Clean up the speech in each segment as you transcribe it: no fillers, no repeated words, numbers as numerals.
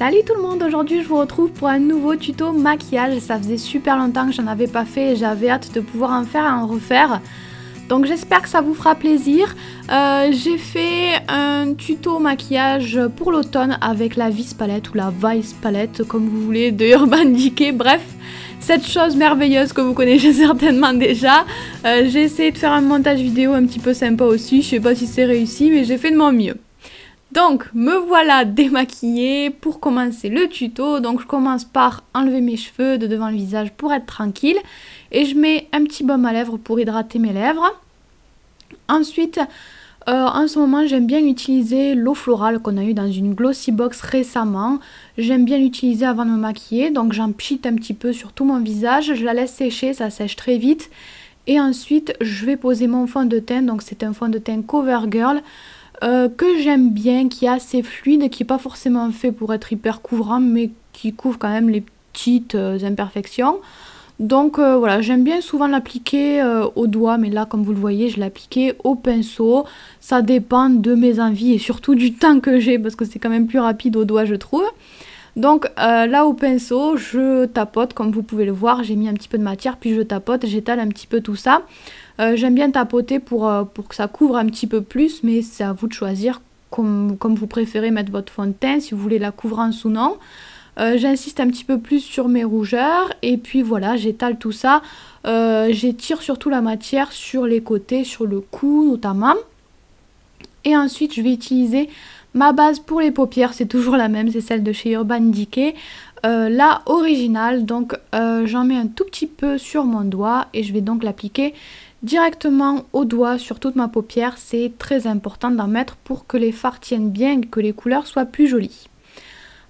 Salut tout le monde, aujourd'hui je vous retrouve pour un nouveau tuto maquillage. Ça faisait super longtemps que j'en avais pas fait et j'avais hâte de pouvoir en faire et en refaire. Donc j'espère que ça vous fera plaisir. J'ai fait un tuto maquillage pour l'automne avec la Vice Palette ou la Vice Palette comme vous voulez de Urban Decay. Bref, cette chose merveilleuse que vous connaissez certainement déjà. J'ai essayé de faire un montage vidéo un petit peu sympa aussi. Je sais pas si c'est réussi mais j'ai fait de mon mieux. Donc me voilà démaquillée pour commencer le tuto. Donc je commence par enlever mes cheveux de devant le visage pour être tranquille. Et je mets un petit baume à lèvres pour hydrater mes lèvres. Ensuite, en ce moment j'aime bien utiliser l'eau florale qu'on a eu dans une Glossy Box récemment. J'aime bien l'utiliser avant de me maquiller. Donc j'en pchite un petit peu sur tout mon visage. Je la laisse sécher, ça sèche très vite. Et ensuite je vais poser mon fond de teint. Donc c'est un fond de teint CoverGirl. Que j'aime bien, qui est assez fluide, qui n'est pas forcément fait pour être hyper couvrant, mais qui couvre quand même les petites imperfections. Donc voilà, j'aime bien souvent l'appliquer au doigt, mais là comme vous le voyez, je l'ai appliqué au pinceau. Ça dépend de mes envies et surtout du temps que j'ai, parce que c'est quand même plus rapide au doigt je trouve. Donc là au pinceau, je tapote, comme vous pouvez le voir, j'ai mis un petit peu de matière, puis je tapote, j'étale un petit peu tout ça. J'aime bien tapoter pour que ça couvre un petit peu plus, mais c'est à vous de choisir comme vous préférez mettre votre fond de teint, si vous voulez la couvrance ou non. J'insiste un petit peu plus sur mes rougeurs, et puis voilà, j'étale tout ça. J'étire surtout la matière sur les côtés, sur le cou notamment. Et ensuite, je vais utiliser ma base pour les paupières, c'est toujours la même, c'est celle de chez Urban Decay. La originale, donc j'en mets un tout petit peu sur mon doigt et je vais donc l'appliquer directement au doigt sur toute ma paupière. C'est très important d'en mettre pour que les fards tiennent bien et que les couleurs soient plus jolies.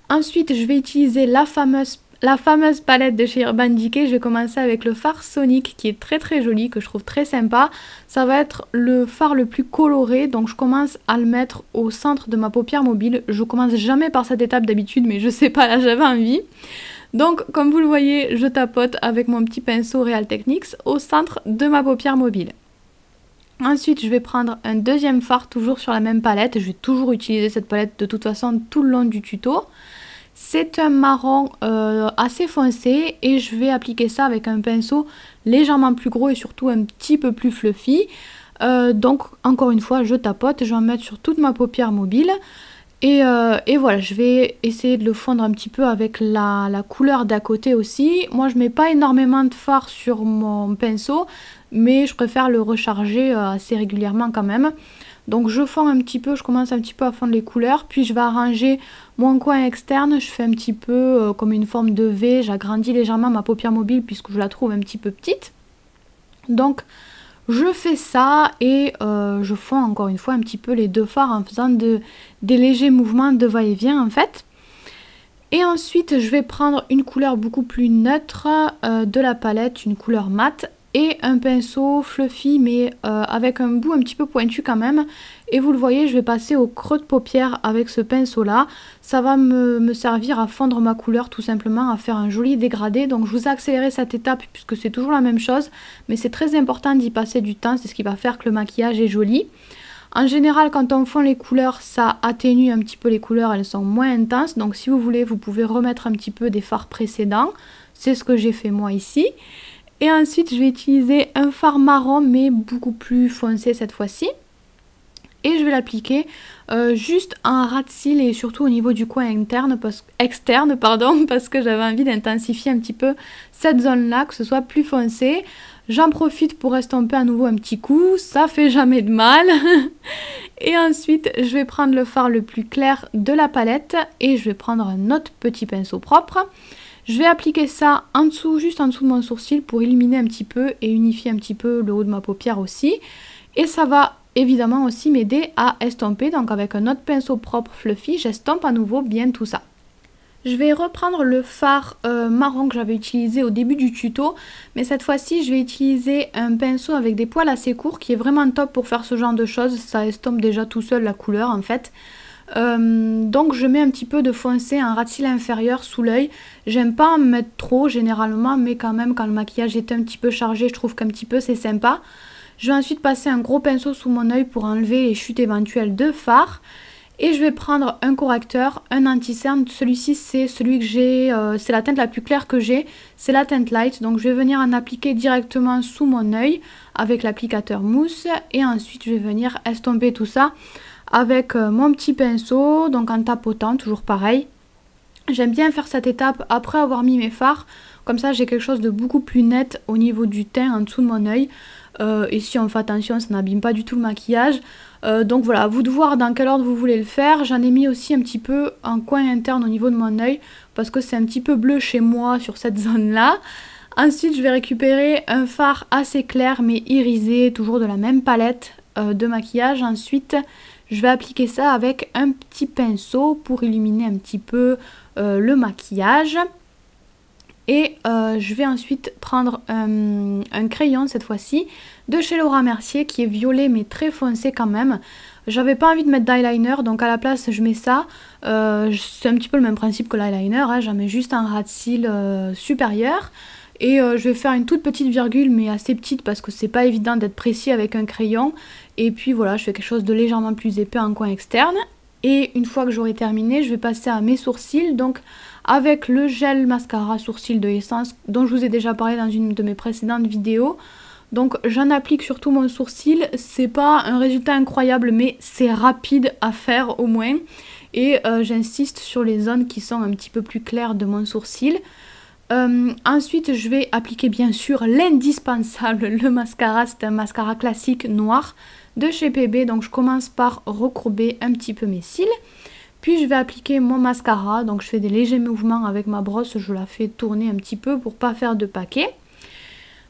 Ensuite, je vais utiliser la fameuse palette de chez Urban Decay. Je vais commencer avec le fard Sonic qui est très joli, que je trouve très sympa. Ça va être le fard le plus coloré, donc je commence à le mettre au centre de ma paupière mobile. Je commence jamais par cette étape d'habitude, mais je sais pas, là j'avais envie. Donc comme vous le voyez, je tapote avec mon petit pinceau Real Techniques au centre de ma paupière mobile. Ensuite, je vais prendre un deuxième fard, toujours sur la même palette. Je vais toujours utiliser cette palette de toute façon tout le long du tuto. C'est un marron assez foncé et je vais appliquer ça avec un pinceau légèrement plus gros et surtout un petit peu plus fluffy. Donc encore une fois, je tapote, je vais en mettre sur toute ma paupière mobile. Et voilà, je vais essayer de le fondre un petit peu avec la couleur d'à côté aussi. Moi, je mets pas énormément de fard sur mon pinceau, mais je préfère le recharger assez régulièrement quand même. Donc je fonds un petit peu, je commence un petit peu à fondre les couleurs, puis je vais arranger mon coin externe. Je fais un petit peu comme une forme de V, j'agrandis légèrement ma paupière mobile puisque je la trouve un petit peu petite. Donc je fais ça et je fonds encore une fois un petit peu les deux fards en faisant des légers mouvements de va-et-vient en fait. Et ensuite je vais prendre une couleur beaucoup plus neutre de la palette, une couleur mate. Et un pinceau fluffy mais avec un bout un petit peu pointu quand même. Et vous le voyez, je vais passer au creux de paupière avec ce pinceau là. Ça va me servir à fondre ma couleur tout simplement, à faire un joli dégradé. Donc je vous ai accéléré cette étape puisque c'est toujours la même chose. Mais c'est très important d'y passer du temps, c'est ce qui va faire que le maquillage est joli. En général, quand on fond les couleurs, ça atténue un petit peu les couleurs, elles sont moins intenses. Donc si vous voulez, vous pouvez remettre un petit peu des fards précédents. C'est ce que j'ai fait moi ici. Et ensuite, je vais utiliser un fard marron, mais beaucoup plus foncé cette fois-ci. Et je vais l'appliquer juste en ras de cils et surtout au niveau du coin externe, parce que j'avais envie d'intensifier un petit peu cette zone-là, que ce soit plus foncé. J'en profite pour estomper à nouveau un petit coup, ça fait jamais de mal. Et ensuite, je vais prendre le fard le plus clair de la palette et je vais prendre un autre petit pinceau propre. Je vais appliquer ça en dessous, juste en dessous de mon sourcil pour illuminer un petit peu et unifier un petit peu le haut de ma paupière aussi. Et ça va évidemment aussi m'aider à estomper. Donc avec un autre pinceau propre fluffy, j'estompe à nouveau bien tout ça. Je vais reprendre le fard marron que j'avais utilisé au début du tuto. Mais cette fois-ci, je vais utiliser un pinceau avec des poils assez courts qui est vraiment top pour faire ce genre de choses. Ça estompe déjà tout seul la couleur en fait. Donc je mets un petit peu de foncé en ras de cils inférieur sous l'œil. J'aime pas en mettre trop généralement, mais quand même quand le maquillage est un petit peu chargé, je trouve qu'un petit peu c'est sympa. Je vais ensuite passer un gros pinceau sous mon œil pour enlever les chutes éventuelles de fard. Et je vais prendre un correcteur, un anti-cerne. Celui-ci c'est celui que j'ai, c'est la teinte la plus claire que j'ai, c'est la teinte light. Donc je vais venir en appliquer directement sous mon œil avec l'applicateur mousse. Et ensuite je vais venir estomper tout ça avec mon petit pinceau, donc en tapotant, toujours pareil. J'aime bien faire cette étape après avoir mis mes fards, comme ça j'ai quelque chose de beaucoup plus net au niveau du teint en dessous de mon œil. Et si on fait attention, ça n'abîme pas du tout le maquillage. Donc voilà, à vous de voir dans quel ordre vous voulez le faire. J'en ai mis aussi un petit peu en coin interne au niveau de mon œil, parce que c'est un petit peu bleu chez moi sur cette zone-là. Ensuite, je vais récupérer un fard assez clair mais irisé, toujours de la même palette de maquillage. Ensuite, je vais appliquer ça avec un petit pinceau pour illuminer un petit peu le maquillage. Et je vais ensuite prendre un crayon cette fois-ci de chez Laura Mercier qui est violet mais très foncé quand même. J'avais pas envie de mettre d'eyeliner, donc à la place je mets ça. C'est un petit peu le même principe que l'eyeliner, hein, j'en mets juste un ras de cils supérieur. Et je vais faire une toute petite virgule mais assez petite parce que c'est pas évident d'être précis avec un crayon. Et puis voilà, je fais quelque chose de légèrement plus épais en coin externe. Et une fois que j'aurai terminé, je vais passer à mes sourcils. Donc avec le gel mascara sourcils de Essence dont je vous ai déjà parlé dans une de mes précédentes vidéos. Donc j'en applique sur tout mon sourcil. C'est pas un résultat incroyable mais c'est rapide à faire au moins. Et j'insiste sur les zones qui sont un petit peu plus claires de mon sourcil. Ensuite je vais appliquer bien sûr l'indispensable, le mascara. C'est un mascara classique noir de chez PB. Donc je commence par recourber un petit peu mes cils. Puis je vais appliquer mon mascara. Donc je fais des légers mouvements avec ma brosse. Je la fais tourner un petit peu pour pas faire de paquet.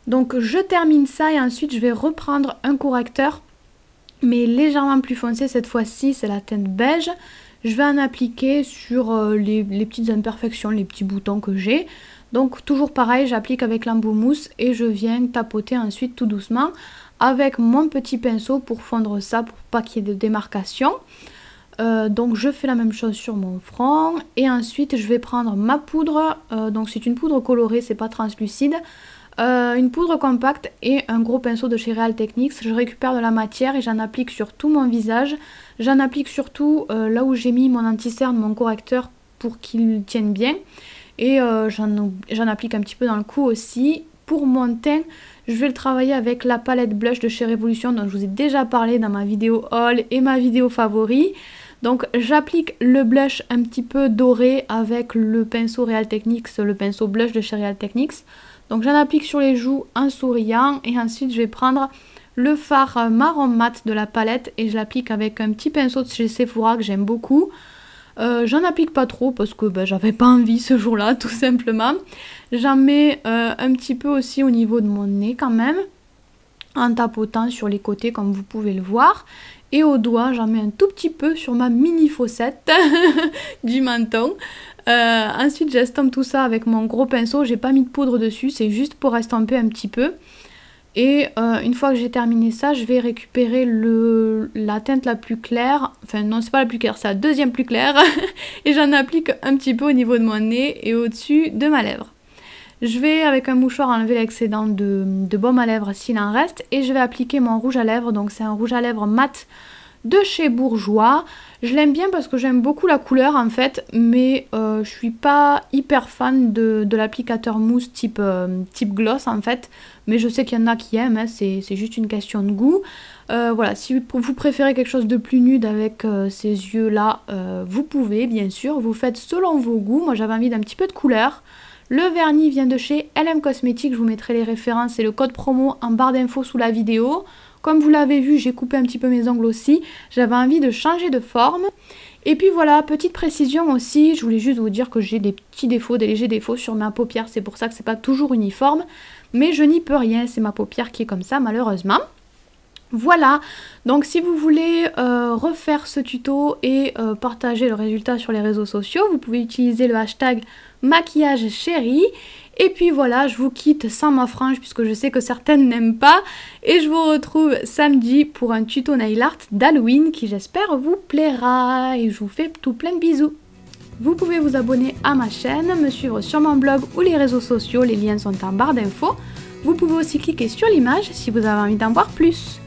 Donc je termine ça et ensuite je vais reprendre un correcteur. Mais légèrement plus foncé cette fois-ci. C'est la teinte beige. Je vais en appliquer sur les petites imperfections, les petits boutons que j'ai. Donc toujours pareil, j'applique avec l'embout mousse et je viens tapoter ensuite tout doucement avec mon petit pinceau pour fondre ça, pour pas qu'il y ait de démarcation. Donc je fais la même chose sur mon front et ensuite je vais prendre ma poudre. Donc c'est une poudre colorée, c'est pas translucide. Une poudre compacte et un gros pinceau de chez Real Techniques. Je récupère de la matière et j'en applique sur tout mon visage. J'en applique surtout là où j'ai mis mon anti-cerne, mon correcteur pour qu'il tienne bien. Et j'en applique un petit peu dans le cou aussi. Pour mon teint, je vais le travailler avec la palette blush de chez Révolution dont je vous ai déjà parlé dans ma vidéo haul et ma vidéo favori. Donc j'applique le blush un petit peu doré avec le pinceau Real Techniques, le pinceau blush de chez Real Techniques. Donc j'en applique sur les joues en souriant et ensuite je vais prendre le fard marron mat de la palette et je l'applique avec un petit pinceau de chez Sephora que j'aime beaucoup. J'en applique pas trop parce que j'avais pas envie ce jour-là tout simplement. J'en mets un petit peu aussi au niveau de mon nez quand même, en tapotant sur les côtés comme vous pouvez le voir. Et au doigt j'en mets un tout petit peu sur ma mini fossette du menton. Ensuite j'estompe tout ça avec mon gros pinceau, j'ai pas mis de poudre dessus, c'est juste pour estomper un petit peu. Et une fois que j'ai terminé ça, je vais récupérer la teinte la plus claire. Enfin non, c'est pas la plus claire, c'est la deuxième plus claire. Et j'en applique un petit peu au niveau de mon nez et au-dessus de ma lèvre. Je vais avec un mouchoir enlever l'excédent de baume à lèvres s'il en reste. Et je vais appliquer mon rouge à lèvres. Donc c'est un rouge à lèvres mat de chez Bourjois. Je l'aime bien parce que j'aime beaucoup la couleur en fait, mais je suis pas hyper fan de l'applicateur mousse type gloss en fait, mais je sais qu'il y en a qui aiment, hein, c'est juste une question de goût. Voilà, si vous préférez quelque chose de plus nude avec ces yeux là, vous pouvez bien sûr, vous faites selon vos goûts. Moi j'avais envie d'un petit peu de couleur. Le vernis vient de chez LM Cosmetics, je vous mettrai les références et le code promo en barre d'infos sous la vidéo. Comme vous l'avez vu, j'ai coupé un petit peu mes ongles aussi. J'avais envie de changer de forme. Et puis voilà, petite précision aussi, je voulais juste vous dire que j'ai des petits défauts, des légers défauts sur ma paupière. C'est pour ça que c'est pas toujours uniforme. Mais je n'y peux rien, c'est ma paupière qui est comme ça malheureusement. Voilà, donc si vous voulez refaire ce tuto et partager le résultat sur les réseaux sociaux, vous pouvez utiliser le hashtag maquillage chéri. Et puis voilà, je vous quitte sans ma frange puisque je sais que certaines n'aiment pas. Et je vous retrouve samedi pour un tuto nail art d'Halloween qui j'espère vous plaira. Et je vous fais tout plein de bisous. Vous pouvez vous abonner à ma chaîne, me suivre sur mon blog ou les réseaux sociaux, les liens sont en barre d'infos. Vous pouvez aussi cliquer sur l'image si vous avez envie d'en voir plus.